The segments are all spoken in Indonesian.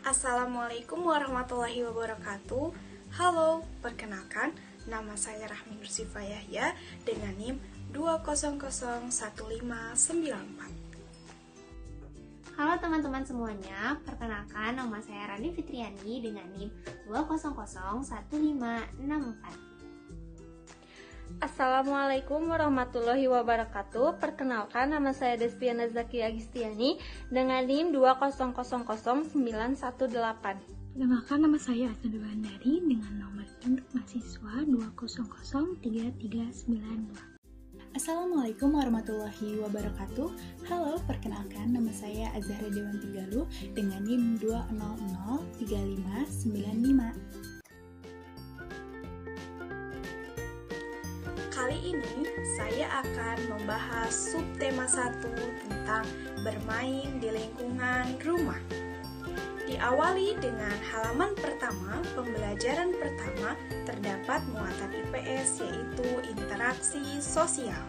Assalamualaikum warahmatullahi wabarakatuh. Halo, perkenalkan, nama saya Rahmi Nursifa Yahya dengan NIM 2001594. Halo teman-teman semuanya, perkenalkan nama saya Rani Fitriani dengan NIM 2001564. Assalamualaikum warahmatullahi wabarakatuh. Perkenalkan, nama saya Despiana Zaki Agistiani dengan NIM 2000918. Perkenalkan, nama saya Asnadu Bandari dengan nomor induk mahasiswa 2003392. Assalamualaikum warahmatullahi wabarakatuh. Halo, perkenalkan, nama saya Azhara Dewanti Galuh dengan NIM 2003595. Kali ini saya akan membahas subtema 1 tentang bermain di lingkungan rumah. Diawali dengan halaman pertama, pembelajaran pertama terdapat muatan IPS yaitu interaksi sosial,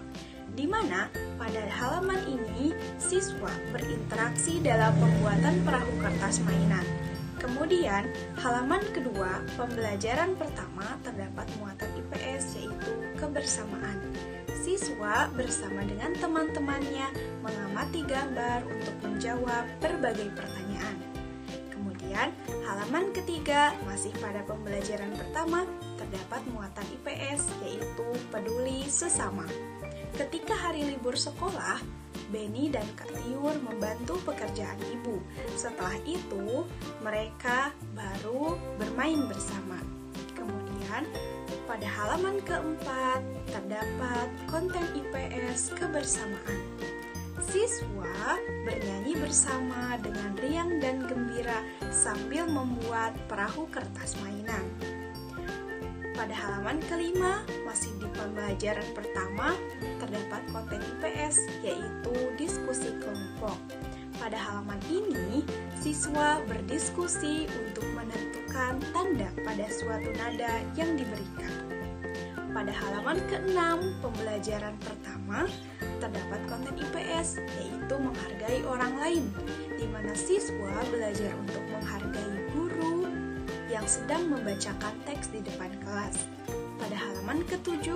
di mana pada halaman ini siswa berinteraksi dalam pembuatan perahu kertas mainan. Kemudian, halaman kedua, pembelajaran pertama terdapat muatan IPS yaitu kebersamaan. Siswa bersama dengan teman-temannya mengamati gambar untuk menjawab berbagai pertanyaan. Kemudian, halaman ketiga masih pada pembelajaran pertama terdapat muatan IPS yaitu peduli sesama. Ketika hari libur sekolah, Beni dan Kak Tiur membantu pekerjaan ibu. Setelah itu, mereka baru bermain bersama. Kemudian, pada halaman keempat terdapat konten IPS kebersamaan. Siswa bernyanyi bersama dengan riang dan gembira sambil membuat perahu kertas mainan. Pada halaman kelima, masih di pembelajaran pertama, terdapat konten IPS yaitu diskusi kelompok. Pada halaman ini, siswa berdiskusi untuk menentukan tanda pada suatu nada yang diberikan. Pada halaman ke-6, pembelajaran pertama, terdapat konten IPS yaitu menghargai orang lain, di mana siswa belajar untuk menghargai guru yang sedang membacakan teks di depan kelas. Pada halaman ke-7,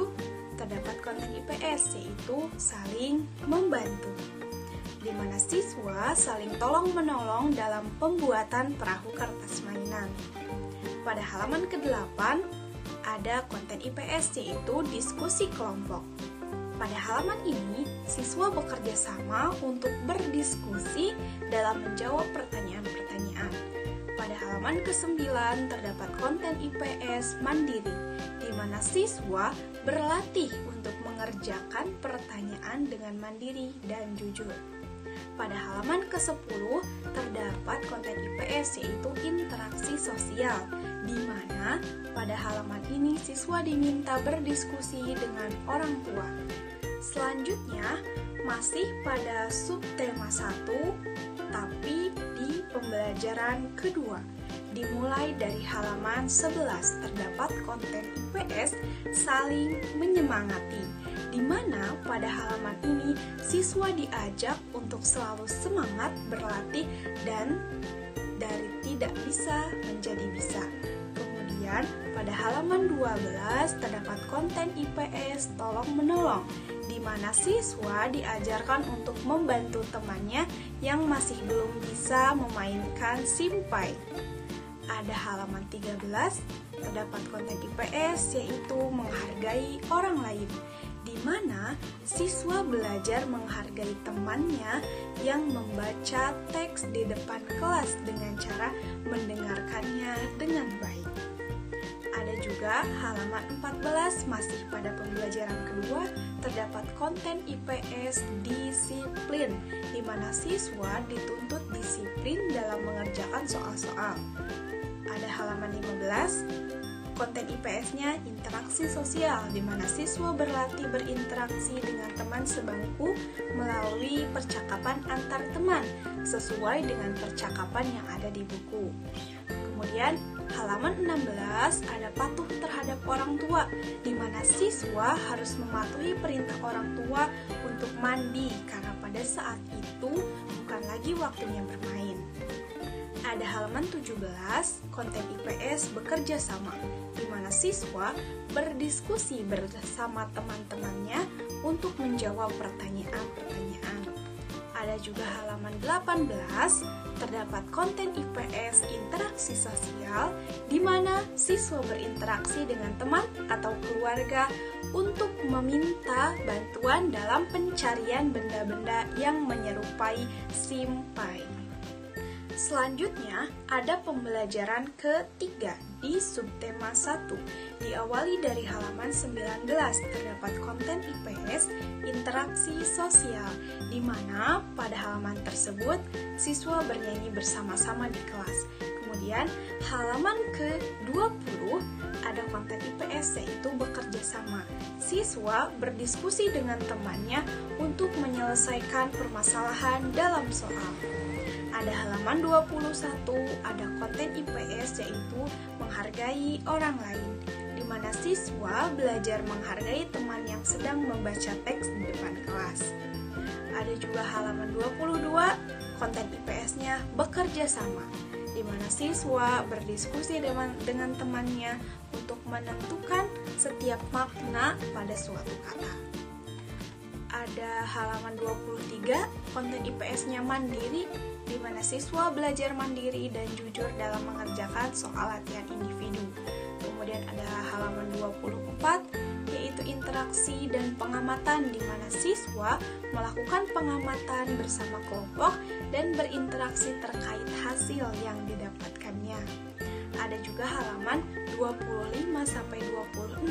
terdapat konten IPS yaitu saling membantu, di mana siswa saling tolong-menolong dalam pembuatan perahu kertas mainan. Pada halaman ke-8, ada konten IPS yaitu diskusi kelompok. Pada halaman ini, siswa bekerja sama untuk berdiskusi dalam menjawab pertanyaan-pertanyaan. Pada halaman ke-9 terdapat konten IPS mandiri, di mana siswa berlatih untuk mengerjakan pertanyaan dengan mandiri dan jujur. Pada halaman ke-10 terdapat konten IPS yaitu interaksi sosial, di mana pada halaman ini siswa diminta berdiskusi dengan orang tua. Selanjutnya, masih pada subtema 1, tapi di pembelajaran kedua. Dimulai dari halaman 11 terdapat konten IPS saling menyemangati, di mana pada halaman ini siswa diajak untuk selalu semangat berlatih dan dari tidak bisa menjadi bisa. Kemudian pada halaman 12 terdapat konten IPS tolong menolong, di mana siswa diajarkan untuk membantu temannya yang masih belum bisa memainkan simpai. Ada halaman 13, terdapat konten IPS yaitu menghargai orang lain, di mana siswa belajar menghargai temannya yang membaca teks di depan kelas dengan cara mendengarkannya dengan baik. Ada juga halaman 14, masih pada pembelajaran kedua, terdapat konten IPS disiplin, di mana siswa dituntut disiplin dalam mengerjakan soal-soal. Ada halaman 15, konten IPS-nya interaksi sosial, di mana siswa berlatih berinteraksi dengan teman sebangku melalui percakapan antar teman sesuai dengan percakapan yang ada di buku. Kemudian halaman 16 ada patuh terhadap orang tua, di mana siswa harus mematuhi perintah orang tua untuk mandi karena pada saat itu bukan lagi waktunya bermain. ada halaman 17, konten IPS bekerja sama, di mana siswa berdiskusi bersama teman-temannya untuk menjawab pertanyaan-pertanyaan. Ada juga halaman 18, terdapat konten IPS interaksi sosial, di mana siswa berinteraksi dengan teman atau keluarga untuk meminta bantuan dalam pencarian benda-benda yang menyerupai simpai. Selanjutnya, ada pembelajaran ketiga di subtema 1. Diawali dari halaman 19, terdapat konten IPS interaksi sosial, di mana pada halaman tersebut siswa bernyanyi bersama-sama di kelas. Kemudian, halaman ke-20 ada konten IPS yaitu bekerja sama. Siswa berdiskusi dengan temannya untuk menyelesaikan permasalahan dalam soal. Ada halaman 21, ada konten IPS yaitu menghargai orang lain, di mana siswa belajar menghargai teman yang sedang membaca teks di depan kelas. Ada juga halaman 22, konten IPS-nya bekerja sama, di mana siswa berdiskusi dengan temannya untuk menentukan setiap makna pada suatu kata. Ada halaman 23, konten IPS-nya mandiri, di mana siswa belajar mandiri dan jujur dalam mengerjakan soal latihan individu. Kemudian ada halaman 24, yaitu interaksi dan pengamatan, di mana siswa melakukan pengamatan bersama kelompok dan berinteraksi terkait hasil yang didapatkannya. Ada juga halaman 25-26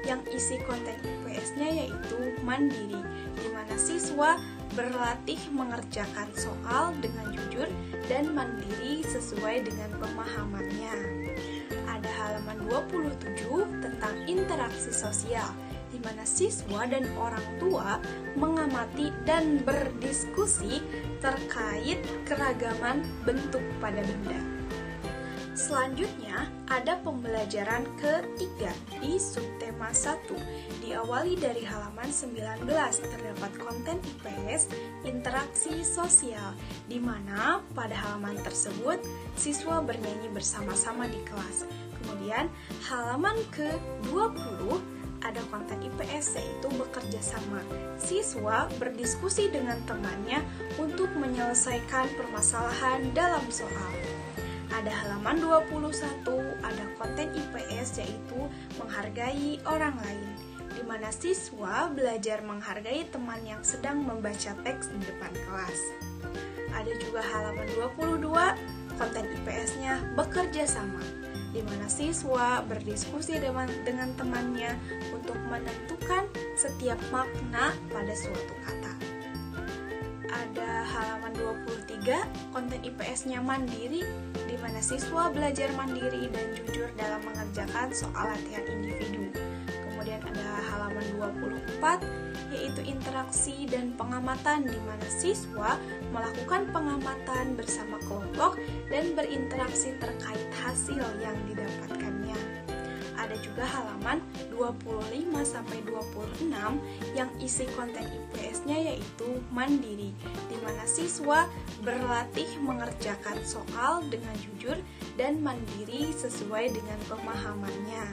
yang isi konten IPS-nya yaitu mandiri, di mana siswa berlatih mengerjakan soal dengan jujur dan mandiri sesuai dengan pemahamannya. Ada halaman 27 tentang interaksi sosial, di mana siswa dan orang tua mengamati dan berdiskusi terkait keragaman bentuk pada benda. Selanjutnya, ada pembelajaran ketiga di subtema 1. Diawali dari halaman 19, terdapat konten IPS interaksi sosial, di mana pada halaman tersebut siswa bernyanyi bersama-sama di kelas. Kemudian, halaman ke-20 ada konten IPS yaitu bekerja sama. Siswa berdiskusi dengan temannya untuk menyelesaikan permasalahan dalam soal. Ada halaman 21, ada konten IPS yaitu menghargai orang lain, di mana siswa belajar menghargai teman yang sedang membaca teks di depan kelas. Ada juga halaman 22, konten IPS-nya bekerja sama, di mana siswa berdiskusi dengan temannya untuk menentukan setiap makna pada suatu kata. Ada halaman 23, konten IPS-nya mandiri, di mana siswa belajar mandiri dan jujur dalam mengerjakan soal latihan individu. Kemudian ada halaman 24, yaitu interaksi dan pengamatan, di mana siswa melakukan pengamatan bersama kelompok dan berinteraksi terkait hasil yang didapatkannya. Ada juga halaman 25-26 yang isi konten IPS-nya yaitu mandiri, di mana siswa berlatih mengerjakan soal dengan jujur dan mandiri sesuai dengan pemahamannya.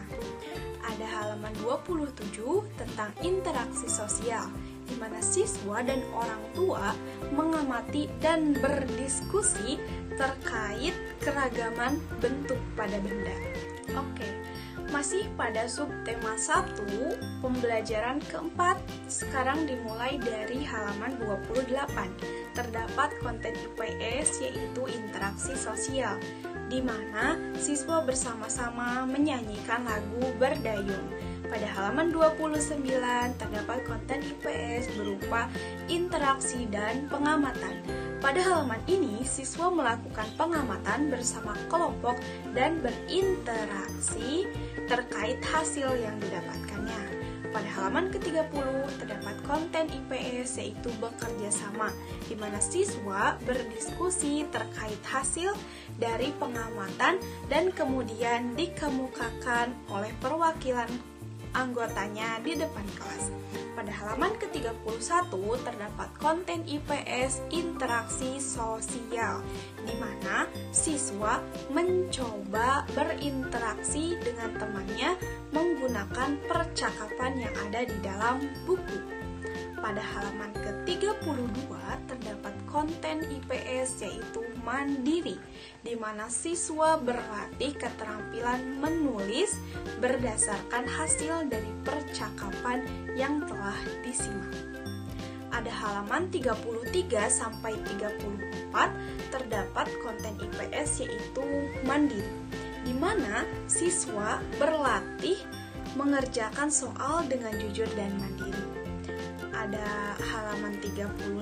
Ada halaman 27 tentang interaksi sosial, di mana siswa dan orang tua mengamati dan berdiskusi terkait keragaman bentuk pada benda. Oke. Masih pada subtema 1, pembelajaran keempat, sekarang dimulai dari halaman 28. Terdapat konten IPS yaitu interaksi sosial, di mana siswa bersama-sama menyanyikan lagu Berdayung. Pada halaman 29 terdapat konten IPS berupa interaksi dan pengamatan. Pada halaman ini, siswa melakukan pengamatan bersama kelompok dan berinteraksi terkait hasil yang didapatkannya. Pada halaman ke-30 terdapat konten IPS yaitu bekerja sama, di mana siswa berdiskusi terkait hasil dari pengamatan dan kemudian dikemukakan oleh perwakilan anggotanya di depan kelas. Pada halaman ke-31 terdapat konten IPS interaksi sosial, di mana siswa mencoba berinteraksi dengan temannya menggunakan percakapan yang ada di dalam buku. Pada halaman ke-32 terdapat konten IPS yaitu mandiri, di mana siswa berlatih keterampilan menulis berdasarkan hasil dari percakapan yang telah disimak. Ada halaman 33 sampai 34 terdapat konten IPS yaitu mandiri, di mana siswa berlatih mengerjakan soal dengan jujur dan mandiri. Ada halaman 35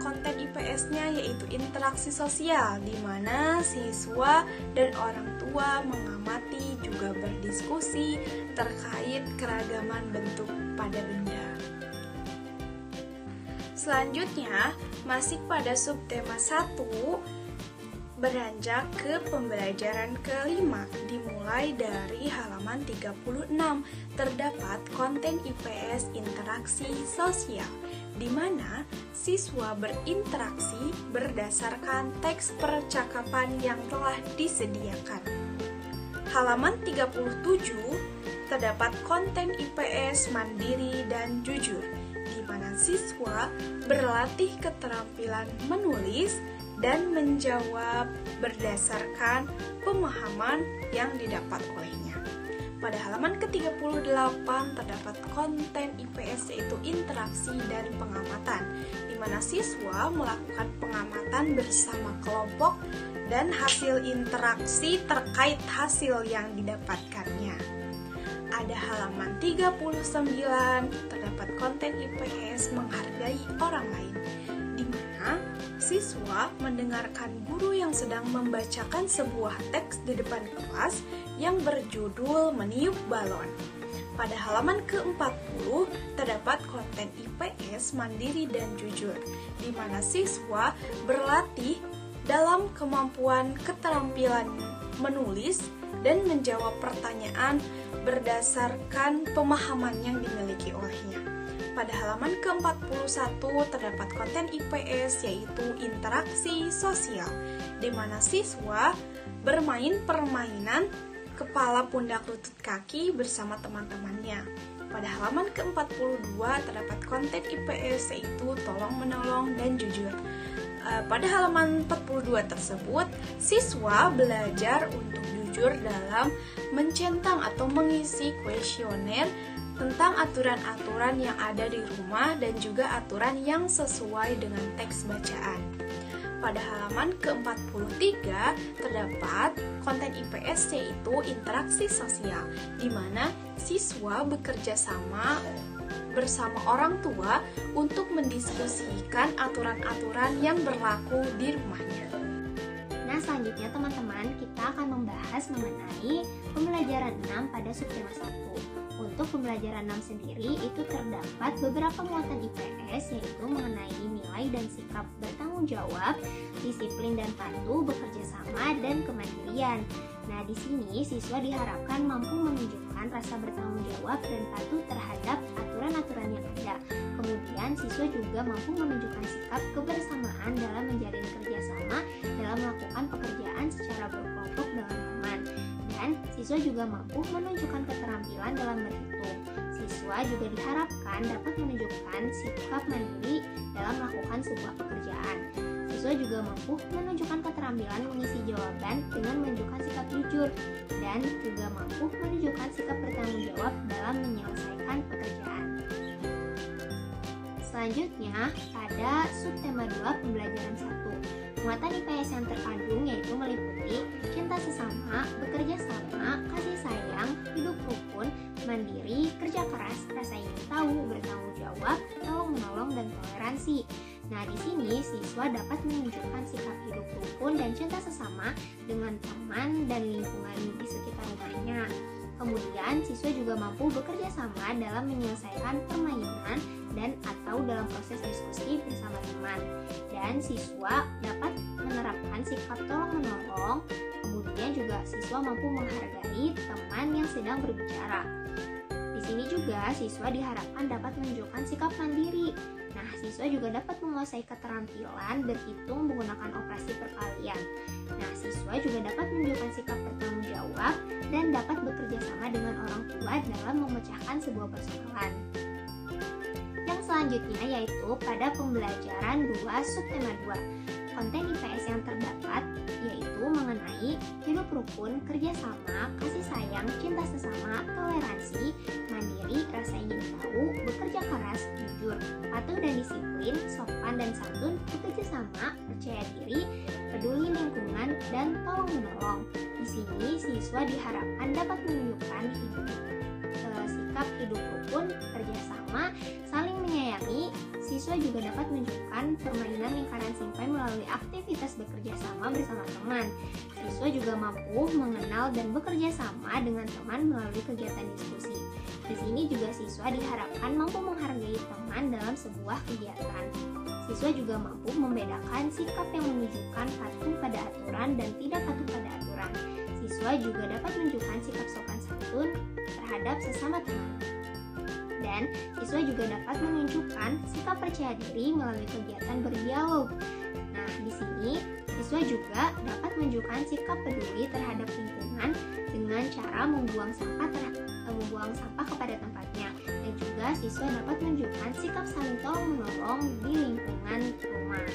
konten IPS-nya yaitu interaksi sosial, di mana siswa dan orang tua mengamati juga berdiskusi terkait keragaman bentuk pada benda. Selanjutnya, masih pada subtema 1, beranjak ke pembelajaran kelima, dimulai dari halaman 36. Terdapat konten IPS interaksi sosial, di mana siswa berinteraksi berdasarkan teks percakapan yang telah disediakan. Halaman 37 terdapat konten IPS mandiri dan jujur, di mana siswa berlatih keterampilan menulis dan menjawab berdasarkan pemahaman yang didapat olehnya. Pada halaman ke-38 terdapat konten IPS yaitu interaksi dan pengamatan, di mana siswa melakukan pengamatan bersama kelompok dan hasil interaksi terkait hasil yang didapatkannya. Ada halaman 39 terdapat konten IPS menghargai orang lain, di mana siswa mendengarkan guru yang sedang membacakan sebuah teks di depan kelas yang berjudul Meniup Balon. Pada halaman ke-40 terdapat konten IPS mandiri dan jujur, di mana siswa berlatih dalam kemampuan keterampilan menulis dan menjawab pertanyaan berdasarkan pemahaman yang dimiliki olehnya. Pada halaman ke-41 terdapat konten IPS yaitu interaksi sosial, di mana siswa bermain permainan kepala pundak lutut kaki bersama teman-temannya. Pada halaman ke-42 terdapat konten IPS yaitu tolong menolong dan jujur. Pada halaman 42 tersebut, siswa belajar untuk jujur dalam mencentang atau mengisi kuesioner tentang aturan-aturan yang ada di rumah dan juga aturan yang sesuai dengan teks bacaan. Pada halaman ke-43 terdapat konten IPS yaitu interaksi sosial, di mana siswa bekerja sama bersama orang tua untuk mendiskusikan aturan-aturan yang berlaku di rumahnya. Nah, selanjutnya teman-teman, kita akan membahas mengenai pembelajaran 6 pada subtema 1. Untuk pembelajaran 6 sendiri itu terdapat beberapa muatan IPS yaitu mengenai nilai dan sikap bertanggung jawab, disiplin dan patuh, bekerja sama, dan kemandirian. Nah, di sini siswa diharapkan mampu menunjukkan rasa bertanggung jawab dan patuh terhadap aturan-aturan yang ada. Kemudian siswa juga mampu menunjukkan sikap kebersamaan dalam menjalin kerjasama dalam melakukan pekerjaan secara berkelompok dengan teman. Dan siswa juga mampu menunjukkan keterampilan dalam berhitung. Siswa juga diharapkan dapat menunjukkan sikap mandiri dalam melakukan sebuah pekerjaan. Siswa juga mampu menunjukkan keterampilan mengisi jawaban dengan menunjukkan sikap jujur dan juga mampu menunjukkan sikap bertanggung jawab dalam menyelesaikan pekerjaan. Selanjutnya, pada subtema 2 pembelajaran 1, muatan IPS yang terkandung yaitu meliputi cinta sesama, bekerja sama, kasih sayang, hidup rukun, mandiri, kerja keras, rasa ingin tahu, bertanggung jawab, tolong menolong, dan toleransi. Nah, di sini siswa dapat menunjukkan sikap hidup rukun dan cinta sesama dengan teman dan lingkungan di sekitar rumahnya. Kemudian, siswa juga mampu bekerja sama dalam menyelesaikan permainan dan atau dalam proses diskusi bersama teman. Dan siswa dapat menerapkan sikap tolong-menolong, Kemudian juga siswa mampu menghargai teman yang sedang berbicara. Di sini juga siswa diharapkan dapat menunjukkan sikap mandiri. Nah, siswa juga dapat menguasai keterampilan berhitung menggunakan operasi perkalian. Nah, siswa juga dapat menunjukkan sikap bertanggung jawab dan dapat bekerja sama dengan orang tua dalam memecahkan sebuah persoalan. Yang selanjutnya yaitu pada pembelajaran 2 subtema 2. Konten IPS yang terdapat yaitu mengenai hidup rukun, kerjasama, kasih sayang, cinta sesama, toleransi, mandiri, rasa ingin tahu, bekerja keras, jujur, patuh dan disiplin, sopan dan santun, bekerja sama, percaya diri, peduli lingkungan, dan tolong menolong. Di sini siswa diharapkan dapat menunjukkan sikap hidup rukun, kerjasama, saling menyayangi. Siswa juga dapat menunjukkan permainan lingkaran simpai melalui aktivitas bekerja sama bersama teman. Siswa juga mampu mengenal dan bekerja sama dengan teman melalui kegiatan diskusi. Di sini juga siswa diharapkan mampu menghargai teman dalam sebuah kegiatan. Siswa juga mampu membedakan sikap yang menunjukkan patuh pada aturan dan tidak patuh pada aturan. Siswa juga dapat menunjukkan sikap sopan santun terhadap sesama teman. Dan siswa juga dapat menunjukkan sikap percaya diri melalui kegiatan berdialog. Nah, di sini siswa juga dapat menunjukkan sikap peduli terhadap lingkungan dengan cara membuang sampah kepada tempatnya. Dan juga siswa dapat menunjukkan sikap saling tolong-menolong di lingkungan rumah.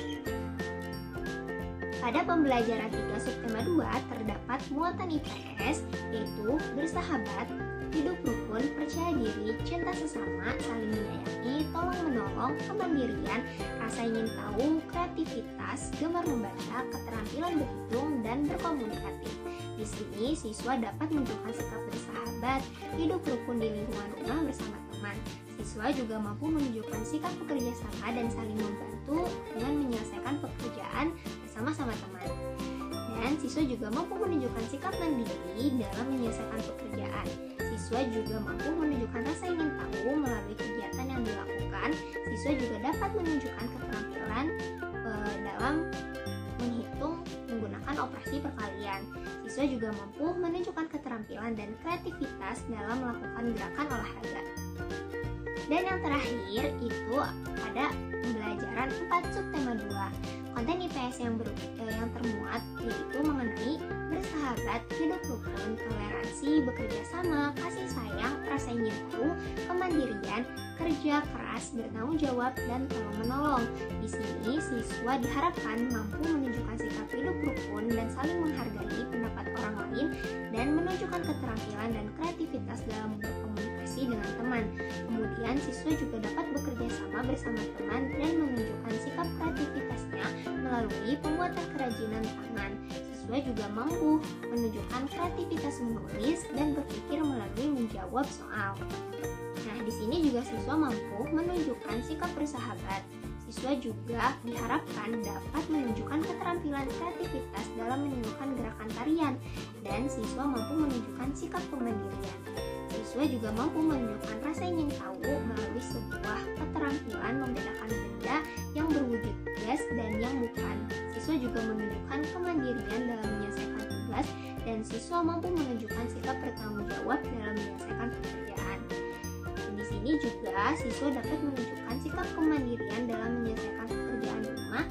Pada pembelajaran 3 subtema 2 terdapat muatan IPS yaitu bersahabat, hidup rukun, percaya diri, cinta sesama, saling menyayangi, tolong menolong, kemandirian, rasa ingin tahu, kreativitas, gemar membaca, keterampilan berhitung, dan berkomunikatif. Di sini siswa dapat menunjukkan sikap bersahabat, hidup rukun di lingkungan rumah bersama teman. Siswa juga mampu menunjukkan sikap bekerja sama dan saling membantu dengan menyelesaikan pekerjaan bersama-sama teman. Dan siswa juga mampu menunjukkan sikap mandiri dalam menyelesaikan pekerjaan. Siswa juga mampu menunjukkan rasa ingin tahu melalui kegiatan yang dilakukan. Siswa juga dapat menunjukkan keterampilan dalam menghitung menggunakan operasi perkalian. Siswa juga mampu menunjukkan keterampilan dan kreativitas dalam melakukan gerakan olahraga. Dan yang terakhir itu pada pembelajaran 4 subtema 2. Konten IPS yang termuat yaitu mengenai bersahabat, hidup rukun, toleransi, bekerja sama, kasih sayang, rasa ingin tahu, kemandirian, kerja keras, bertanggung jawab, dan tolong menolong. Di sini siswa diharapkan mampu menunjukkan sikap hidup rukun dan saling menghargai pendapat orang lain dan menunjukkan keterampilan dan kreativitas dalam berkomunikasi dengan teman. Kemudian siswa juga dapat bekerja sama bersama teman dan menunjukkan sikap kreativitasnya melalui pembuatan kerajinan tangan. Siswa juga mampu menunjukkan kreativitas menulis dan berpikir melalui menjawab soal. Nah, di sini juga siswa mampu menunjukkan sikap bersahabat. Siswa juga diharapkan dapat menunjukkan keterampilan kreativitas dalam menunjukkan gerakan tarian, dan siswa mampu menunjukkan sikap kemandirian. Siswa juga mampu menunjukkan rasa ingin tahu melalui sebuah keterampilan membedakan benda yang berwujud gas dan yang bukan. Siswa juga menunjukkan kemandirian dalam menyelesaikan tugas, dan siswa mampu menunjukkan sikap bertanggung jawab dalam menyelesaikan pekerjaan. Dan di sini juga siswa dapat menunjukkan sikap kemandirian dalam menyelesaikan pekerjaan rumah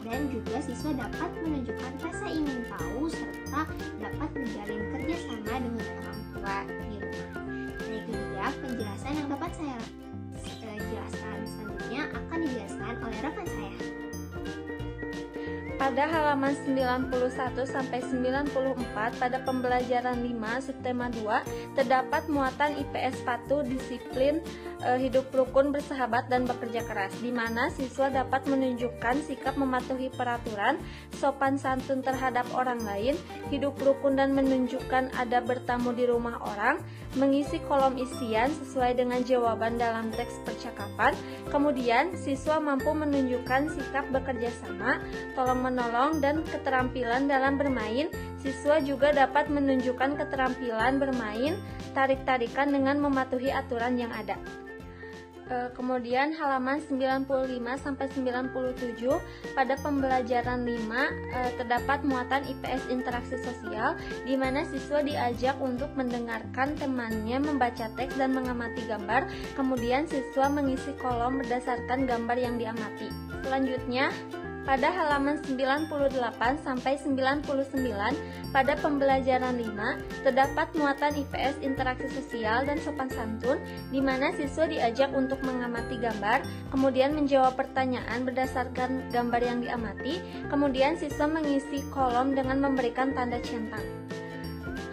dan juga siswa dapat menunjukkan rasa ingin tahu serta dapat menjalin kerjasama dengan orang tua di rumah. Nah, itu dia penjelasan yang dapat saya jelaskan. Selanjutnya akan dijelaskan oleh rekan saya. Pada halaman 91 sampai 94 pada pembelajaran 5 subtema 2 terdapat muatan IPS patuh, disiplin, hidup rukun, bersahabat, dan bekerja keras, di mana siswa dapat menunjukkan sikap mematuhi peraturan, sopan santun terhadap orang lain, hidup rukun dan menunjukkan adab bertamu di rumah orang, mengisi kolom isian sesuai dengan jawaban dalam teks percakapan. Kemudian siswa mampu menunjukkan sikap bekerja sama, tolong menolong, dan keterampilan dalam bermain. Siswa juga dapat menunjukkan keterampilan bermain tarik-tarikan dengan mematuhi aturan yang ada. Kemudian halaman 95 sampai 97 pada pembelajaran 5 terdapat muatan IPS interaksi sosial di mana siswa diajak untuk mendengarkan temannya membaca teks dan mengamati gambar. Kemudian siswa mengisi kolom berdasarkan gambar yang diamati. Selanjutnya pada halaman 98 sampai 99 pada pembelajaran 5 terdapat muatan IPS interaksi sosial dan sopan santun di mana siswa diajak untuk mengamati gambar, kemudian menjawab pertanyaan berdasarkan gambar yang diamati, kemudian siswa mengisi kolom dengan memberikan tanda centang.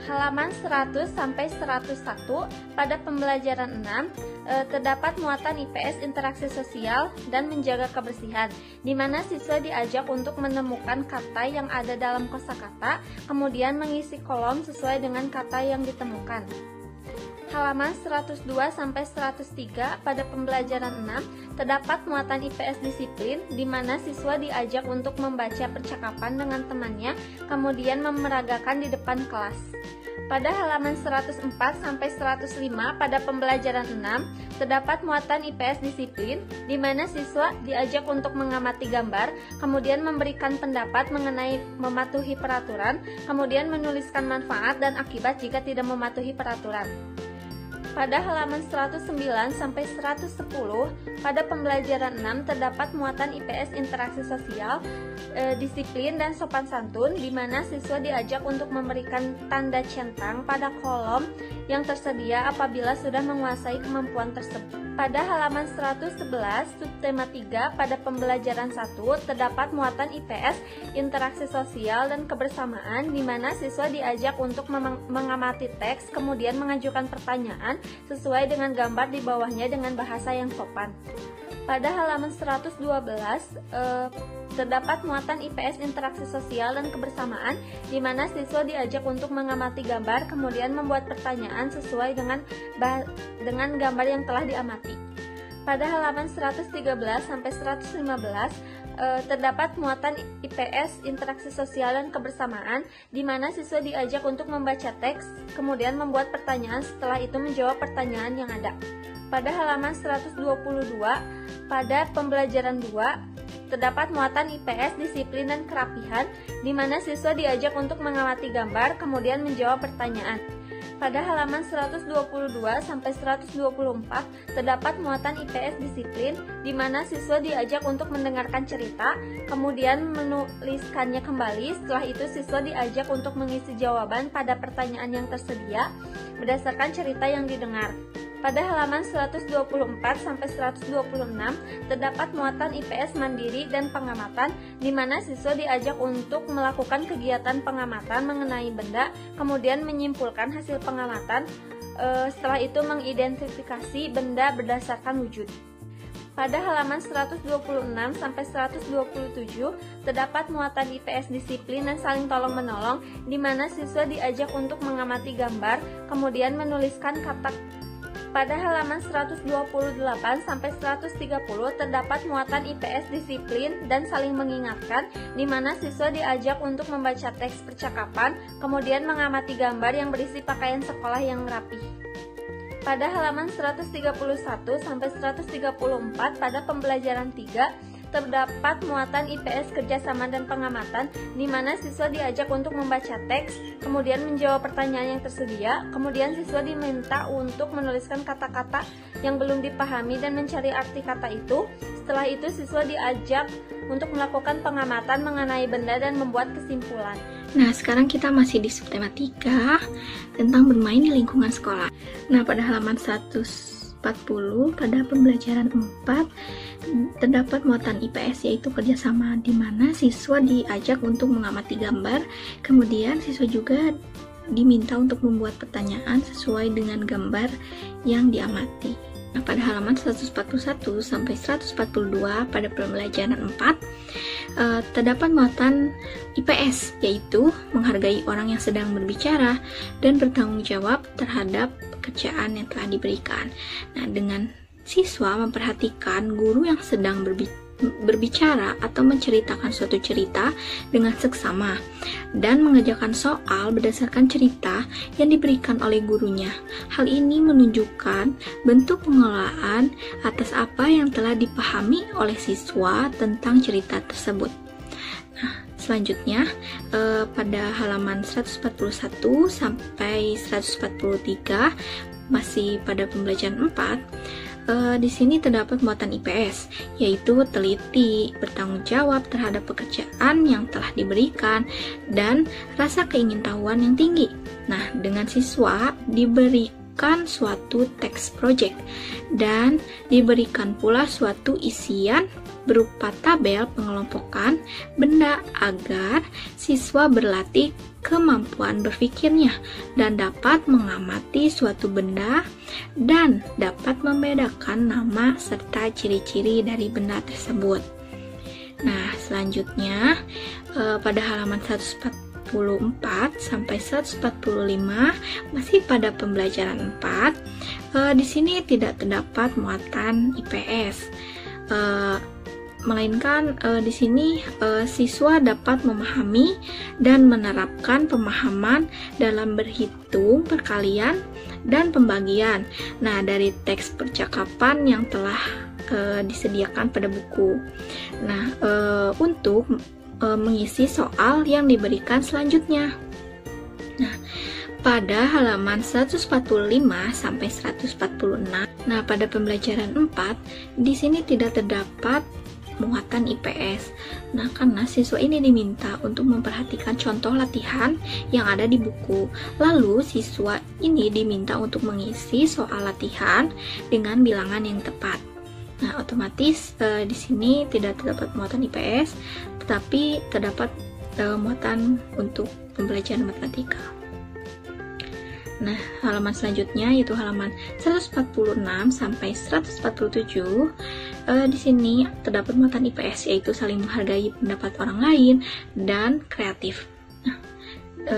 Halaman 100 sampai 101 pada pembelajaran 6 terdapat muatan IPS interaksi sosial dan menjaga kebersihan di mana siswa diajak untuk menemukan kata yang ada dalam kosakata, kemudian mengisi kolom sesuai dengan kata yang ditemukan. Halaman 102 sampai 103 pada pembelajaran 6 terdapat muatan IPS disiplin di mana siswa diajak untuk membaca percakapan dengan temannya, kemudian memeragakan di depan kelas. Pada halaman 104 sampai 105 pada pembelajaran 6 terdapat muatan IPS disiplin di mana siswa diajak untuk mengamati gambar, kemudian memberikan pendapat mengenai mematuhi peraturan, kemudian menuliskan manfaat dan akibat jika tidak mematuhi peraturan. Pada halaman 109 sampai 110 pada pembelajaran 6 terdapat muatan IPS interaksi sosial, disiplin dan sopan santun di mana siswa diajak untuk memberikan tanda centang pada kolom yang tersedia apabila sudah menguasai kemampuan tersebut. Pada halaman 111 subtema 3 pada pembelajaran 1 terdapat muatan IPS interaksi sosial dan kebersamaan di mana siswa diajak untuk mengamati teks kemudian mengajukan pertanyaan sesuai dengan gambar di bawahnya dengan bahasa yang sopan. Pada halaman 112 terdapat muatan IPS interaksi sosial dan kebersamaan di mana siswa diajak untuk mengamati gambar kemudian membuat pertanyaan sesuai dengan gambar yang telah diamati. Pada halaman 113 sampai 115 terdapat muatan IPS interaksi sosial dan kebersamaan di mana siswa diajak untuk membaca teks kemudian membuat pertanyaan setelah itu menjawab pertanyaan yang ada. Pada halaman 122 pada pembelajaran 2 terdapat muatan IPS disiplin dan kerapihan di mana siswa diajak untuk mengamati gambar kemudian menjawab pertanyaan. Pada halaman 122 sampai 124 terdapat muatan IPS disiplin di mana siswa diajak untuk mendengarkan cerita kemudian menuliskannya kembali. Setelah itu siswa diajak untuk mengisi jawaban pada pertanyaan yang tersedia berdasarkan cerita yang didengar. Pada halaman 124 sampai 126 terdapat muatan IPS mandiri dan pengamatan di mana siswa diajak untuk melakukan kegiatan pengamatan mengenai benda, kemudian menyimpulkan hasil pengamatan, setelah itu mengidentifikasi benda berdasarkan wujud. Pada halaman 126 sampai 127 terdapat muatan IPS disiplin dan saling tolong-menolong di mana siswa diajak untuk mengamati gambar, kemudian menuliskan kata. Pada halaman 128 sampai 130 terdapat muatan IPS disiplin dan saling mengingatkan di mana siswa diajak untuk membaca teks percakapan, kemudian mengamati gambar yang berisi pakaian sekolah yang rapi. Pada halaman 131 sampai 134 pada pembelajaran 3 terdapat muatan IPS kerjasama dan pengamatan di mana siswa diajak untuk membaca teks, kemudian menjawab pertanyaan yang tersedia, kemudian siswa diminta untuk menuliskan kata-kata yang belum dipahami dan mencari arti kata itu. Setelah itu siswa diajak untuk melakukan pengamatan mengenai benda dan membuat kesimpulan. Nah, sekarang kita masih di subtema 3 tentang bermain di lingkungan sekolah. Nah, pada halaman 140 pada pembelajaran 4 terdapat muatan IPS yaitu kerjasama di mana siswa diajak untuk mengamati gambar, kemudian siswa juga diminta untuk membuat pertanyaan sesuai dengan gambar yang diamati. Nah, pada halaman 141 sampai 142 pada pembelajaran 4 terdapat muatan IPS yaitu menghargai orang yang sedang berbicara dan bertanggung jawab terhadap pekerjaan yang telah diberikan. Nah, dengan siswa memperhatikan guru yang sedang berbicara atau menceritakan suatu cerita dengan seksama dan mengerjakan soal berdasarkan cerita yang diberikan oleh gurunya. Hal ini menunjukkan bentuk pengelolaan atas apa yang telah dipahami oleh siswa tentang cerita tersebut. Nah, selanjutnya pada halaman 141 sampai 143 masih pada pembelajaran 4. Di sini terdapat muatan IPS, yaitu teliti, bertanggung jawab terhadap pekerjaan yang telah diberikan, dan rasa keingintahuan yang tinggi. Nah, dengan siswa diberikan suatu teks project dan diberikan pula suatu isian berupa tabel pengelompokan benda agar siswa berlatih kemampuan berpikirnya dan dapat mengamati suatu benda dan dapat membedakan nama serta ciri-ciri dari benda tersebut. Nah, selanjutnya pada halaman 144 sampai 145 masih pada pembelajaran 4. Di sini tidak terdapat muatan IPS. Melainkan di sini siswa dapat memahami dan menerapkan pemahaman dalam berhitung, perkalian, dan pembagian. Nah, dari teks percakapan yang telah disediakan pada buku. Nah, untuk mengisi soal yang diberikan selanjutnya. Nah, pada halaman 145 sampai 146. Nah, pada pembelajaran 4 di sini tidak terdapat muatan IPS. Nah, karena siswa ini diminta untuk memperhatikan contoh latihan yang ada di buku. Lalu, siswa ini diminta untuk mengisi soal latihan dengan bilangan yang tepat. Nah, otomatis di sini tidak terdapat muatan IPS, tetapi terdapat muatan untuk pembelajaran matematika. Nah, halaman selanjutnya yaitu halaman 146 sampai 147. Di sini terdapat muatan IPS, yaitu saling menghargai pendapat orang lain dan kreatif. Nah,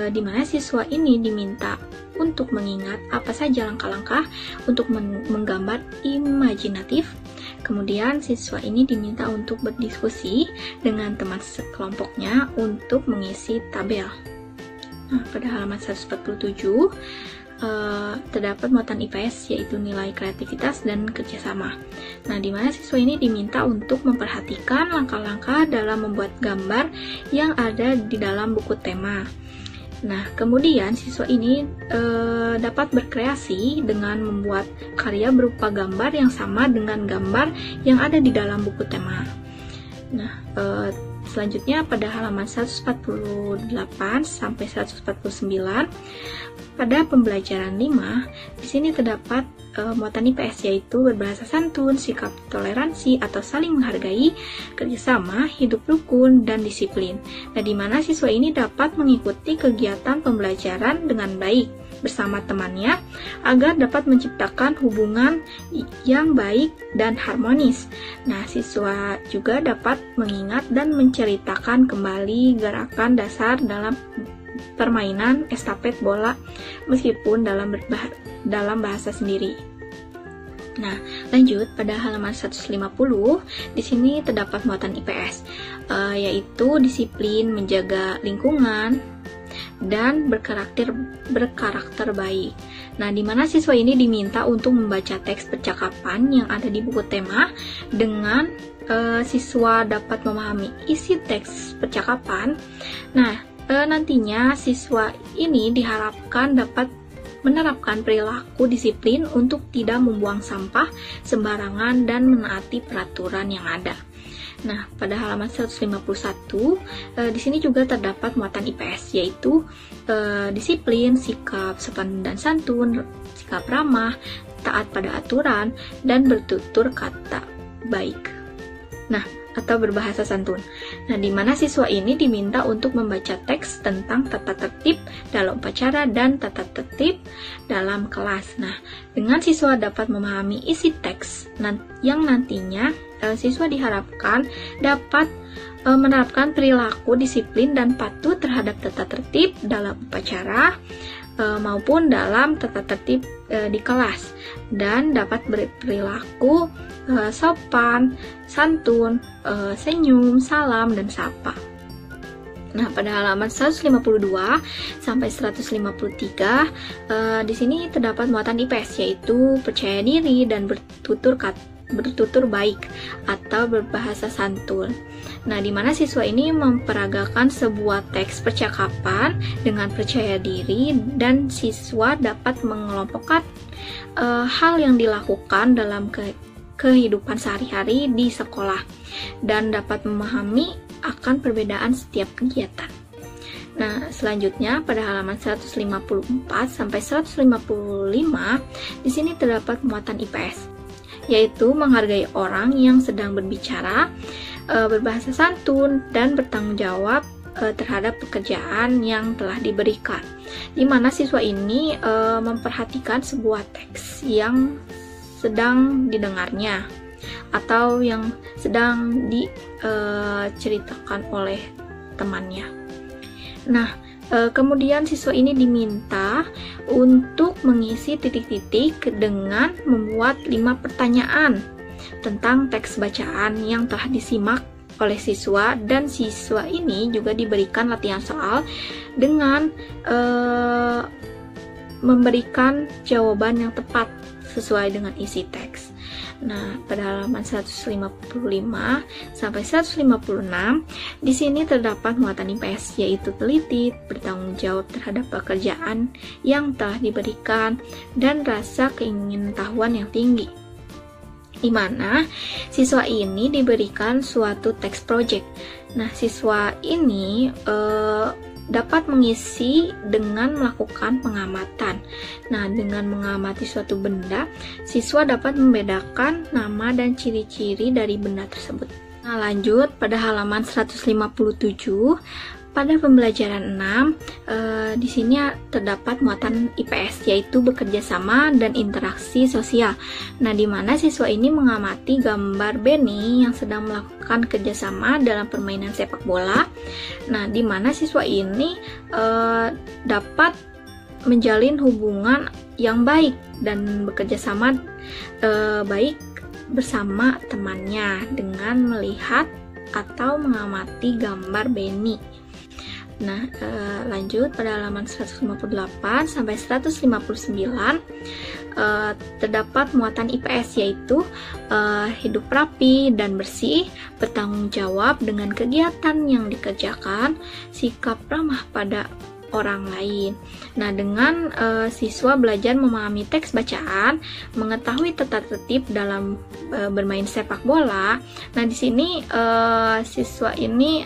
di mana siswa ini diminta untuk mengingat apa saja langkah-langkah untuk menggambar imajinatif. Kemudian siswa ini diminta untuk berdiskusi dengan teman sekelompoknya untuk mengisi tabel. Nah, pada halaman 147 terdapat muatan IPS, yaitu nilai kreativitas dan kerjasama. Nah, di mana siswa ini diminta untuk memperhatikan langkah-langkah dalam membuat gambar yang ada di dalam buku tema. Nah, kemudian siswa ini dapat berkreasi dengan membuat karya berupa gambar yang sama dengan gambar yang ada di dalam buku tema. Nah, selanjutnya pada halaman 148 sampai 149 pada pembelajaran 5, di sini terdapat muatan IPS, yaitu berbahasa santun, sikap toleransi atau saling menghargai, kerjasama, hidup rukun, dan disiplin. Nah, di mana siswa ini dapat mengikuti kegiatan pembelajaran dengan baik bersama temannya agar dapat menciptakan hubungan yang baik dan harmonis. Nah, siswa juga dapat mengingat dan menceritakan kembali gerakan dasar dalam permainan estafet bola meskipun dalam bahasa sendiri. Nah, lanjut pada halaman 150. Di sini terdapat muatan IPS, yaitu disiplin, menjaga lingkungan, dan berkarakter baik. Nah, di mana siswa ini diminta untuk membaca teks percakapan yang ada di buku tema dengan siswa dapat memahami isi teks percakapan. Nah, nantinya siswa ini diharapkan dapat menerapkan perilaku disiplin untuk tidak membuang sampah sembarangan dan menaati peraturan yang ada. Nah, pada halaman 151 di sini juga terdapat muatan IPS, yaitu disiplin, sikap sopan dan santun, sikap ramah, taat pada aturan, dan bertutur kata baik. Nah, atau berbahasa santun. Nah, di mana siswa ini diminta untuk membaca teks tentang tata tertib dalam upacara dan tata tertib dalam kelas. Nah, dengan siswa dapat memahami isi teks yang nantinya siswa diharapkan dapat menerapkan perilaku disiplin dan patuh terhadap tata tertib dalam upacara maupun dalam tata tertib di kelas, dan dapat berperilaku sopan, santun, senyum, salam, dan sapa. Nah, pada halaman 152 sampai 153 di sini terdapat muatan IPS, yaitu percaya diri dan bertutur baik atau berbahasa santun. Nah, di mana siswa ini memperagakan sebuah teks percakapan dengan percaya diri, dan siswa dapat mengelompokkan hal yang dilakukan dalam kehidupan sehari-hari di sekolah dan dapat memahami akan perbedaan setiap kegiatan. Nah, selanjutnya pada halaman 154 sampai 155 di sini terdapat muatan IPS, yaitu menghargai orang yang sedang berbicara, berbahasa santun, dan bertanggung jawab terhadap pekerjaan yang telah diberikan, di mana siswa ini memperhatikan sebuah teks yang sedang didengarnya atau yang sedang diceritakan oleh temannya. Nah, kemudian siswa ini diminta untuk mengisi titik-titik dengan membuat 5 pertanyaan tentang teks bacaan yang telah disimak oleh siswa, dan siswa ini juga diberikan latihan soal dengan memberikan jawaban yang tepat sesuai dengan isi teks. Nah, pada halaman 155 sampai 156 di sini terdapat muatan IPS, yaitu teliti, bertanggung jawab terhadap pekerjaan yang telah diberikan, dan rasa keingintahuan yang tinggi, di mana siswa ini diberikan suatu teks project. Nah, siswa ini dapat mengisi dengan melakukan pengamatan. Nah, dengan mengamati suatu benda, siswa dapat membedakan nama dan ciri-ciri dari benda tersebut. Nah, lanjut pada halaman 157 pada pembelajaran 6 di sini terdapat muatan IPS, yaitu bekerja sama dan interaksi sosial. Nah, di mana siswa ini mengamati gambar Benny yang sedang melakukan kerjasama dalam permainan sepak bola. Nah, di mana siswa ini dapat menjalin hubungan yang baik dan bekerja sama baik bersama temannya dengan melihat atau mengamati gambar Benny. Nah, lanjut pada halaman 158 sampai 159 terdapat muatan IPS, yaitu hidup rapi dan bersih, bertanggung jawab dengan kegiatan yang dikerjakan, sikap ramah pada orang lain. Nah, dengan siswa belajar memahami teks bacaan, mengetahui tata tertib dalam bermain sepak bola. Nah, di sini siswa ini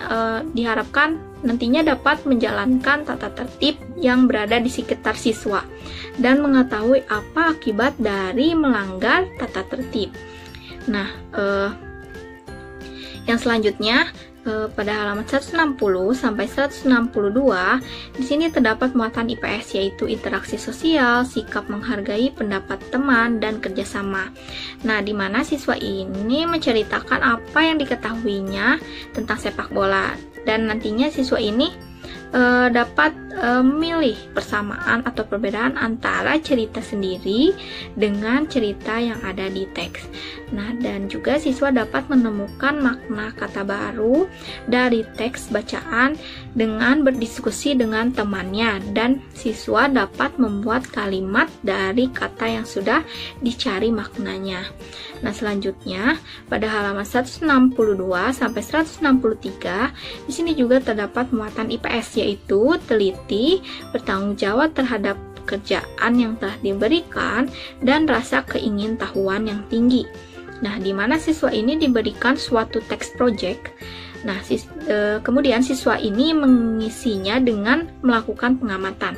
diharapkan nantinya dapat menjalankan tata tertib yang berada di sekitar siswa dan mengetahui apa akibat dari melanggar tata tertib. Nah, yang selanjutnya pada halaman 160 sampai 162 di sini terdapat muatan IPS, yaitu interaksi sosial, sikap menghargai pendapat teman, dan kerjasama. Nah, di mana siswa ini menceritakan apa yang diketahuinya tentang sepak bola, dan nantinya siswa ini dapat memilih persamaan atau perbedaan antara cerita sendiri dengan cerita yang ada di teks. Nah, dan juga siswa dapat menemukan makna kata baru dari teks bacaan dengan berdiskusi dengan temannya, dan siswa dapat membuat kalimat dari kata yang sudah dicari maknanya. Nah, selanjutnya pada halaman 162 sampai 163 di sini juga terdapat muatan IPS, yaitu teliti, bertanggung jawab terhadap pekerjaan yang telah diberikan, dan rasa keingintahuan yang tinggi. Nah, di mana siswa ini diberikan suatu teks project. Nah, kemudian siswa ini mengisinya dengan melakukan pengamatan.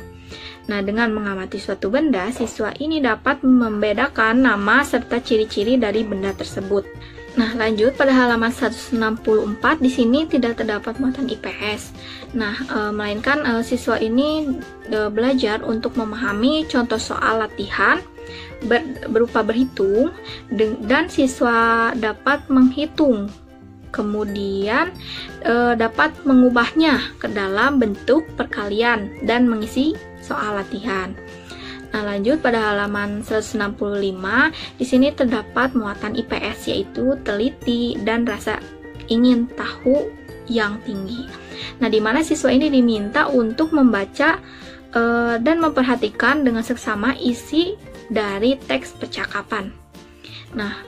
Nah, dengan mengamati suatu benda, siswa ini dapat membedakan nama serta ciri-ciri dari benda tersebut. Nah, lanjut pada halaman 164 di sini tidak terdapat muatan IPS. Nah, melainkan siswa ini belajar untuk memahami contoh soal latihan berupa berhitung, dan siswa dapat menghitung, kemudian dapat mengubahnya ke dalam bentuk perkalian dan mengisi soal latihan. Nah, lanjut pada halaman 165, di sini terdapat muatan IPS yaitu teliti dan rasa ingin tahu yang tinggi. Nah, di mana siswa ini diminta untuk membaca dan memperhatikan dengan seksama isi dari teks percakapan. Nah,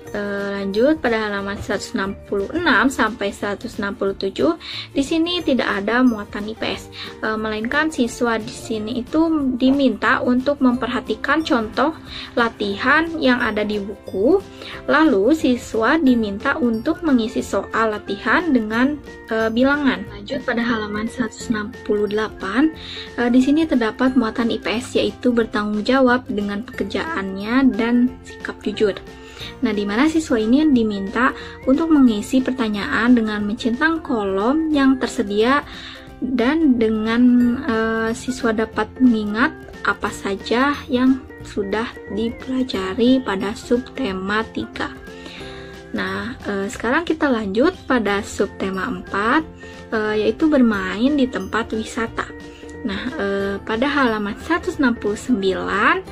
lanjut pada halaman 166 sampai 167, di sini tidak ada muatan IPS, melainkan siswa di sini itu diminta untuk memperhatikan contoh latihan yang ada di buku. Lalu siswa diminta untuk mengisi soal latihan dengan bilangan. Lanjut pada halaman 168, di sini terdapat muatan IPS yaitu bertanggung jawab dengan pekerjaannya dan sikap jujur. Nah, di mana siswa ini diminta untuk mengisi pertanyaan dengan mencentang kolom yang tersedia dan dengan siswa dapat mengingat apa saja yang sudah dipelajari pada subtema 3. Nah, sekarang kita lanjut pada subtema 4, yaitu bermain di tempat wisata. Nah, pada halaman 169,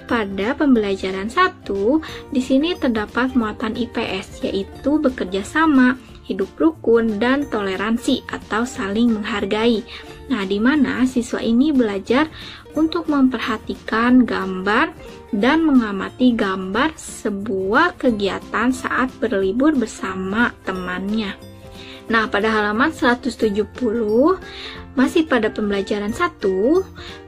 pada pembelajaran 1, di sini terdapat muatan IPS yaitu bekerja sama, hidup rukun, dan toleransi atau saling menghargai. Nah, di mana siswa ini belajar untuk memperhatikan gambar dan mengamati gambar sebuah kegiatan saat berlibur bersama temannya. Nah, pada halaman 170 masih pada pembelajaran 1.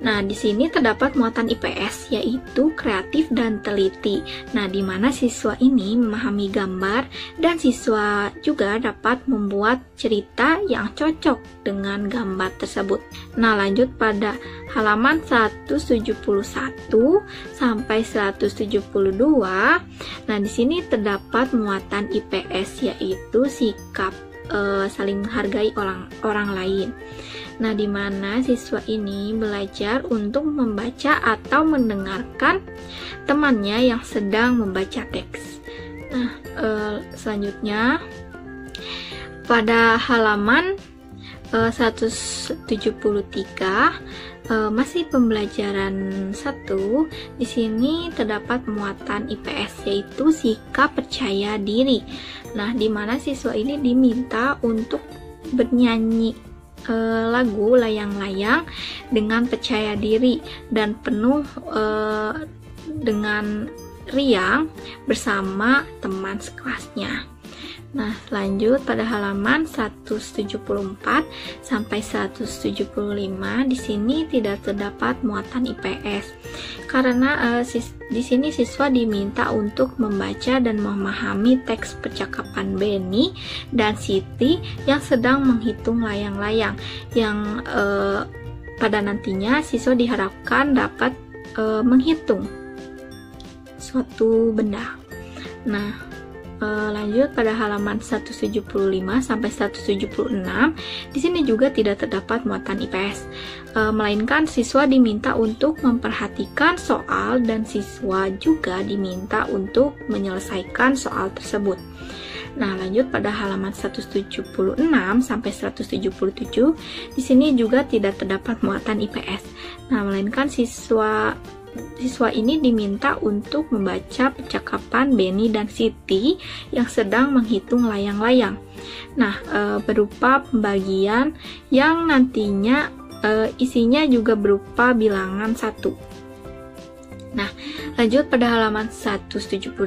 Nah, di sini terdapat muatan IPS yaitu kreatif dan teliti. Nah, di mana siswa ini memahami gambar dan siswa juga dapat membuat cerita yang cocok dengan gambar tersebut. Nah, lanjut pada halaman 171 sampai 172. Nah, di sini terdapat muatan IPS yaitu sikap saling menghargai orang lain. Nah, di mana siswa ini belajar untuk membaca atau mendengarkan temannya yang sedang membaca teks. Nah, selanjutnya pada halaman 173 masih pembelajaran 1. Di sini terdapat muatan IPS yaitu sikap percaya diri. Nah, di mana siswa ini diminta untuk bernyanyi lagu layang-layang dengan percaya diri dan penuh dengan riang bersama teman sekelasnya. Nah, lanjut pada halaman 174 sampai 175. Di sini tidak terdapat muatan IPS karena di sini siswa diminta untuk membaca dan memahami teks percakapan Benny dan Siti yang sedang menghitung layang-layang yang pada nantinya siswa diharapkan dapat menghitung suatu benda. Nah, lanjut pada halaman 175 sampai 176. Di sini juga tidak terdapat muatan IPS, melainkan siswa diminta untuk memperhatikan soal dan siswa juga diminta untuk menyelesaikan soal tersebut. Nah, lanjut pada halaman 176 sampai 177. Di sini juga tidak terdapat muatan IPS. Nah, melainkan siswa ini diminta untuk membaca percakapan Benny dan Siti yang sedang menghitung layang-layang. Nah, berupa pembagian yang nantinya isinya juga berupa bilangan 1. Nah, lanjut pada halaman 178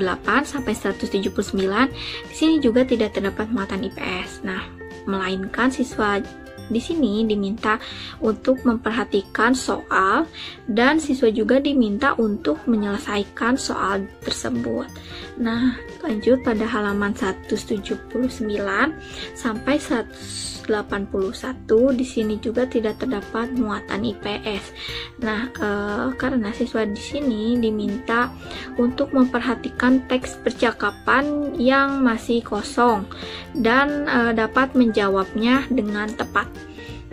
sampai 179. Di sini juga tidak terdapat muatan IPS. Nah, melainkan siswa di sini diminta untuk memperhatikan soal dan siswa juga diminta untuk menyelesaikan soal tersebut. Nah, lanjut pada halaman 179 sampai 181. Di sini juga tidak terdapat muatan IPS. Nah, karena siswa di sini diminta untuk memperhatikan teks percakapan yang masih kosong dan dapat menjawabnya dengan tepat.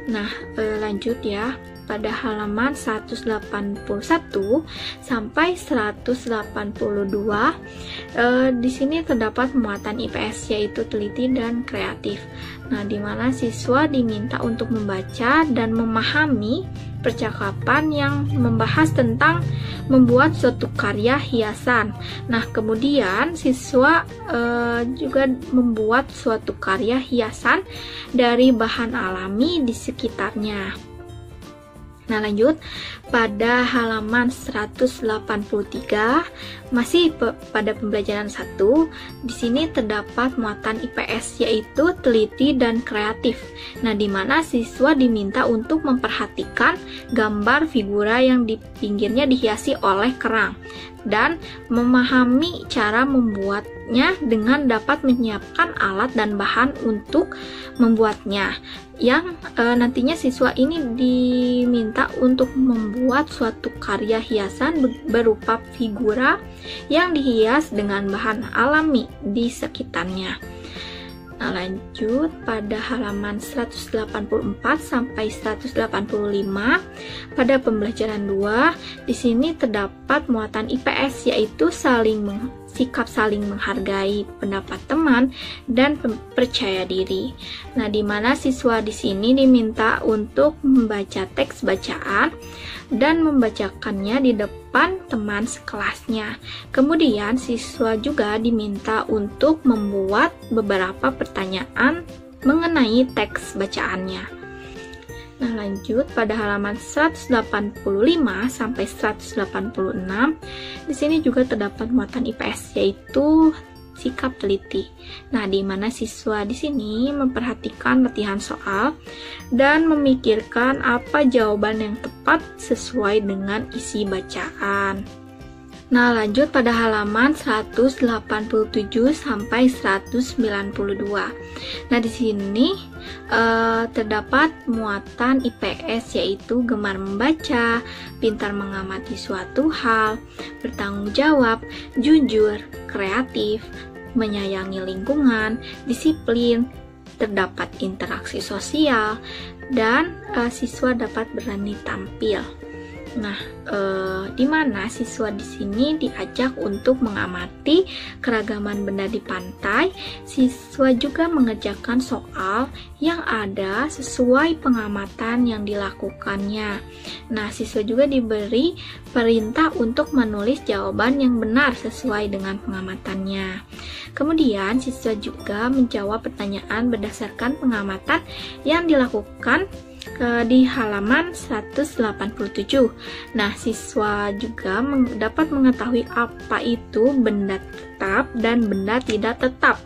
Nah, lanjut ya. pada halaman 181 sampai 182. Di sini terdapat muatan IPS yaitu teliti dan kreatif. Nah, di mana siswa diminta untuk membaca dan memahami percakapan yang membahas tentang membuat suatu karya hiasan. Nah, kemudian siswa juga membuat suatu karya hiasan dari bahan alami di sekitarnya. Nah, lanjut pada halaman 183 masih pada pembelajaran 1. Di sini terdapat muatan IPS yaitu teliti dan kreatif. Nah, di mana siswa diminta untuk memperhatikan gambar figura yang di pinggirnya dihiasi oleh kerang dan memahami cara membuatnya dengan dapat menyiapkan alat dan bahan untuk membuatnya. Yang nantinya siswa ini diminta untuk membuat suatu karya hiasan berupa figura yang dihias dengan bahan alami di sekitarnya. Nah, lanjut pada halaman 184 sampai 185 pada pembelajaran 2. Di sini terdapat muatan IPS yaitu sikap saling menghargai pendapat teman dan percaya diri. Nah, di mana siswa di sini diminta untuk membaca teks bacaan dan membacakannya di depan teman sekelasnya. Kemudian siswa juga diminta untuk membuat beberapa pertanyaan mengenai teks bacaannya. Nah, lanjut pada halaman 185 sampai 186. Di sini juga terdapat muatan IPS yaitu sikap teliti. Nah, di mana siswa di sini memperhatikan latihan soal dan memikirkan apa jawaban yang tepat sesuai dengan isi bacaan. Nah, lanjut pada halaman 187 sampai 192. Nah, di sini terdapat muatan IPS yaitu gemar membaca, pintar mengamati suatu hal, bertanggung jawab, jujur, kreatif, menyayangi lingkungan, disiplin, terdapat interaksi sosial, dan siswa dapat berani tampil. Nah, di mana siswa di sini diajak untuk mengamati keragaman benda di pantai. Siswa juga mengerjakan soal yang ada sesuai pengamatan yang dilakukannya. Nah, siswa juga diberi perintah untuk menulis jawaban yang benar sesuai dengan pengamatannya. Kemudian, siswa juga menjawab pertanyaan berdasarkan pengamatan yang dilakukan di halaman 187. Nah, siswa juga dapat mengetahui apa itu benda tetap dan benda tidak tetap.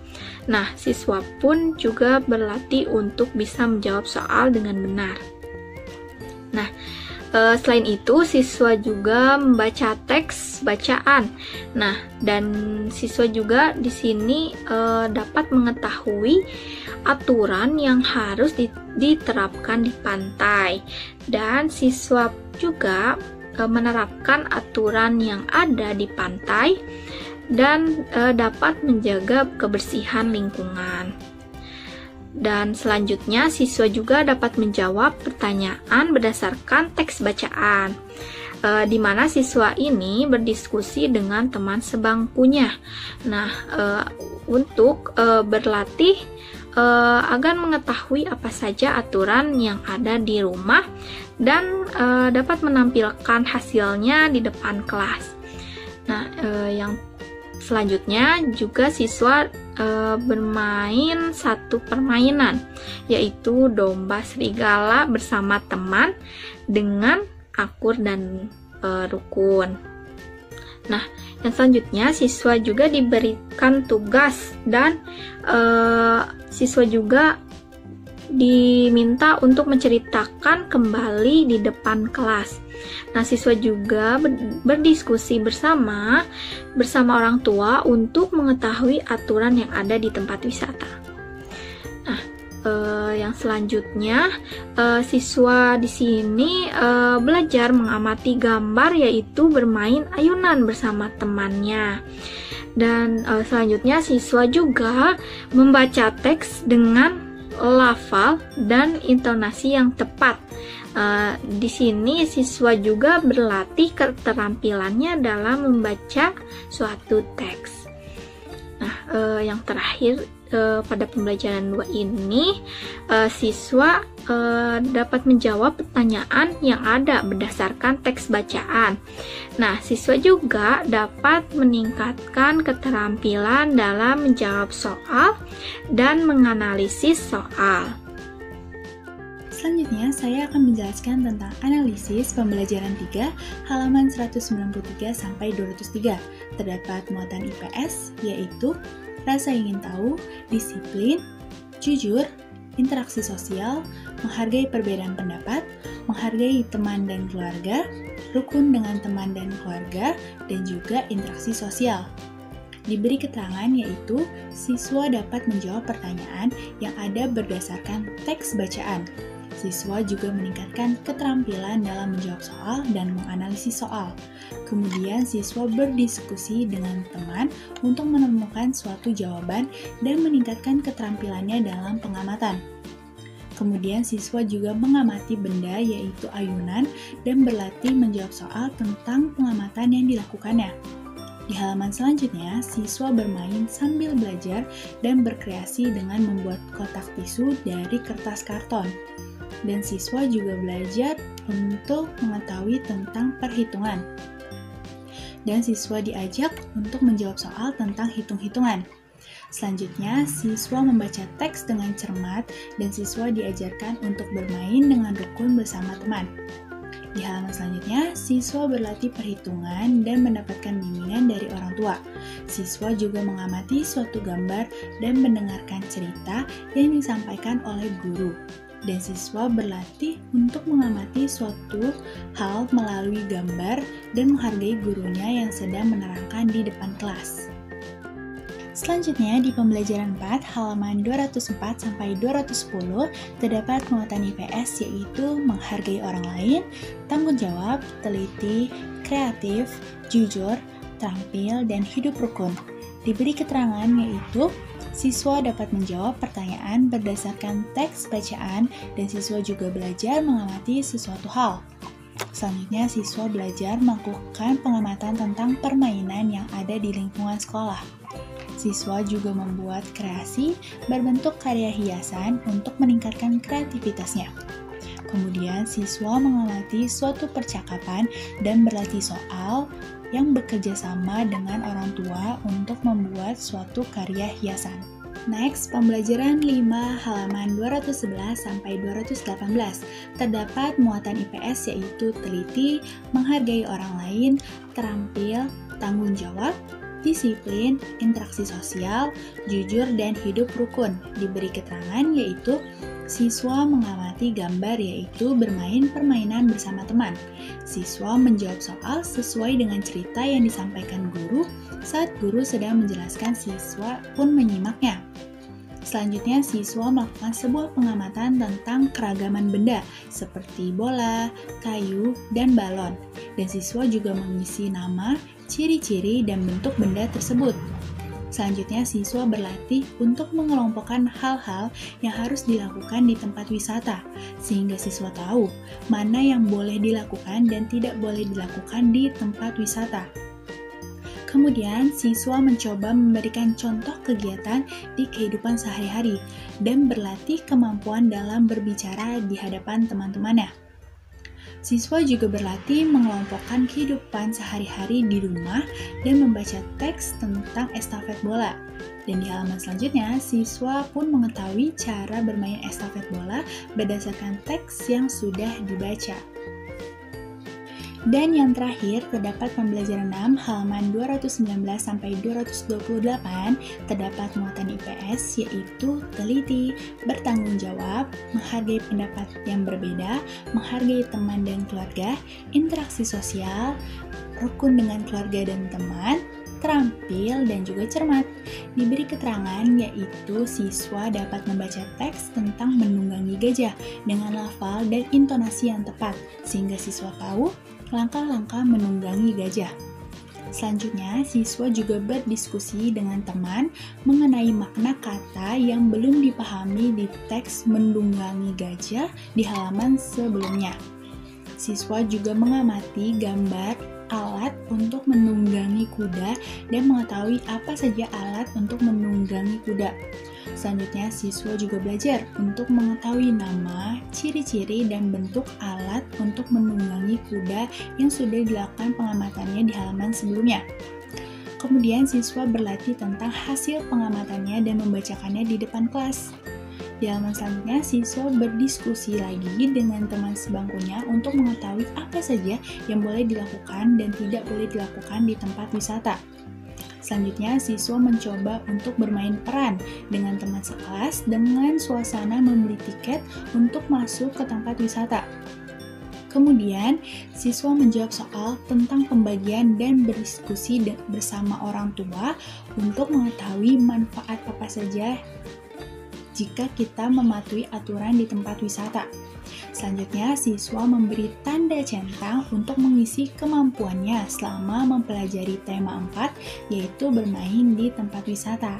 Nah, siswa pun juga berlatih untuk bisa menjawab soal dengan benar. Nah, selain itu, siswa juga membaca teks bacaan. Nah, dan siswa juga di sini dapat mengetahui aturan yang harus diterapkan di pantai, dan siswa juga menerapkan aturan yang ada di pantai dan dapat menjaga kebersihan lingkungan. Dan selanjutnya, siswa juga dapat menjawab pertanyaan berdasarkan teks bacaan, di mana siswa ini berdiskusi dengan teman sebangkunya. Nah, untuk berlatih agar mengetahui apa saja aturan yang ada di rumah dan dapat menampilkan hasilnya di depan kelas. Nah, yang selanjutnya juga siswa bermain satu permainan, yaitu domba serigala bersama teman dengan akur dan rukun. Nah, yang selanjutnya siswa juga diberikan tugas dan siswa juga diminta untuk menceritakan kembali di depan kelas. Nah, siswa juga berdiskusi bersama orang tua untuk mengetahui aturan yang ada di tempat wisata. Nah, yang selanjutnya siswa di sini belajar mengamati gambar, yaitu bermain ayunan bersama temannya. Dan selanjutnya siswa juga membaca teks dengan lafal dan intonasi yang tepat. Di sini siswa juga berlatih keterampilannya dalam membaca suatu teks. Nah, yang terakhir pada pembelajaran 2 ini, siswa dapat menjawab pertanyaan yang ada berdasarkan teks bacaan. Nah, siswa juga dapat meningkatkan keterampilan dalam menjawab soal dan menganalisis soal. Selanjutnya, saya akan menjelaskan tentang analisis pembelajaran 3, halaman 193 sampai 203. Terdapat muatan IPS, yaitu rasa ingin tahu, disiplin, jujur, interaksi sosial, menghargai perbedaan pendapat, menghargai teman dan keluarga, rukun dengan teman dan keluarga, dan juga interaksi sosial. Diberi keterangan yaitu siswa dapat menjawab pertanyaan yang ada berdasarkan teks bacaan. Siswa juga meningkatkan keterampilan dalam menjawab soal dan menganalisis soal. Kemudian siswa berdiskusi dengan teman untuk menemukan suatu jawaban dan meningkatkan keterampilannya dalam pengamatan. Kemudian siswa juga mengamati benda yaitu ayunan dan berlatih menjawab soal tentang pengamatan yang dilakukannya. Di halaman selanjutnya, siswa bermain sambil belajar dan berkreasi dengan membuat kotak tisu dari kertas karton. Dan siswa juga belajar untuk mengetahui tentang perhitungan. Dan siswa diajak untuk menjawab soal tentang hitung-hitungan. Selanjutnya, siswa membaca teks dengan cermat dan siswa diajarkan untuk bermain dengan rukun bersama teman. Di halaman selanjutnya, siswa berlatih perhitungan dan mendapatkan bimbingan dari orang tua. Siswa juga mengamati suatu gambar dan mendengarkan cerita yang disampaikan oleh guru. Dan siswa berlatih untuk mengamati suatu hal melalui gambar dan menghargai gurunya yang sedang menerangkan di depan kelas. Selanjutnya, di pembelajaran 4, halaman 204 sampai 210, terdapat muatan IPS yaitu menghargai orang lain, tanggung jawab, teliti, kreatif, jujur, terampil, dan hidup rukun. Diberi keterangan yaitu siswa dapat menjawab pertanyaan berdasarkan teks bacaan dan siswa juga belajar mengamati sesuatu hal. Selanjutnya, siswa belajar melakukan pengamatan tentang permainan yang ada di lingkungan sekolah. Siswa juga membuat kreasi berbentuk karya hiasan untuk meningkatkan kreativitasnya. Kemudian, siswa mengamati suatu percakapan dan berlatih soal yang bekerja sama dengan orang tua untuk membuat suatu karya hiasan. Next, pembelajaran 5 halaman 211 sampai 218. Terdapat muatan IPS yaitu teliti, menghargai orang lain, terampil, tanggung jawab, disiplin, interaksi sosial, jujur, dan hidup rukun. Diberi keterangan yaitu siswa mengamati gambar yaitu bermain permainan bersama teman. Siswa menjawab soal sesuai dengan cerita yang disampaikan guru. Saat guru sedang menjelaskan, siswa pun menyimaknya. Selanjutnya, siswa melakukan sebuah pengamatan tentang keragaman benda seperti bola, kayu, dan balon. Dan siswa juga mengisi nama, ciri-ciri, dan bentuk benda tersebut. Selanjutnya, siswa berlatih untuk mengelompokkan hal-hal yang harus dilakukan di tempat wisata, sehingga siswa tahu mana yang boleh dilakukan dan tidak boleh dilakukan di tempat wisata. Kemudian, siswa mencoba memberikan contoh kegiatan di kehidupan sehari-hari dan berlatih kemampuan dalam berbicara di hadapan teman-temannya. Siswa juga berlatih mengelompokkan kehidupan sehari-hari di rumah dan membaca teks tentang estafet bola. Dan di halaman selanjutnya, siswa pun mengetahui cara bermain estafet bola berdasarkan teks yang sudah dibaca. Dan yang terakhir, terdapat pembelajaran 6 halaman 219 sampai 228, terdapat muatan IPS yaitu teliti, bertanggung jawab, menghargai pendapat yang berbeda, menghargai teman dan keluarga, interaksi sosial, rukun dengan keluarga dan teman, terampil, dan juga cermat. Diberi keterangan yaitu siswa dapat membaca teks tentang menunggangi gajah dengan lafal dan intonasi yang tepat, sehingga siswa tahu langkah-langkah menunggangi gajah. Selanjutnya, siswa juga berdiskusi dengan teman mengenai makna kata yang belum dipahami di teks Mendunggangi Gajah di halaman sebelumnya. Siswa juga mengamati gambar alat untuk menunggangi kuda dan mengetahui apa saja alat untuk menunggangi kuda. Selanjutnya, siswa juga belajar untuk mengetahui nama, ciri-ciri, dan bentuk alat untuk menunggangi kuda yang sudah dilakukan pengamatannya di halaman sebelumnya. Kemudian, siswa berlatih tentang hasil pengamatannya dan membacakannya di depan kelas. Di halaman selanjutnya, siswa berdiskusi lagi dengan teman sebangkunya untuk mengetahui apa saja yang boleh dilakukan dan tidak boleh dilakukan di tempat wisata. Selanjutnya, siswa mencoba untuk bermain peran dengan teman sekelas dengan suasana membeli tiket untuk masuk ke tempat wisata. Kemudian, siswa menjawab soal tentang pembagian dan berdiskusi bersama orang tua untuk mengetahui manfaat apa saja jika kita mematuhi aturan di tempat wisata. Selanjutnya, siswa memberi tanda centang untuk mengisi kemampuannya selama mempelajari tema 4, yaitu bermain di tempat wisata.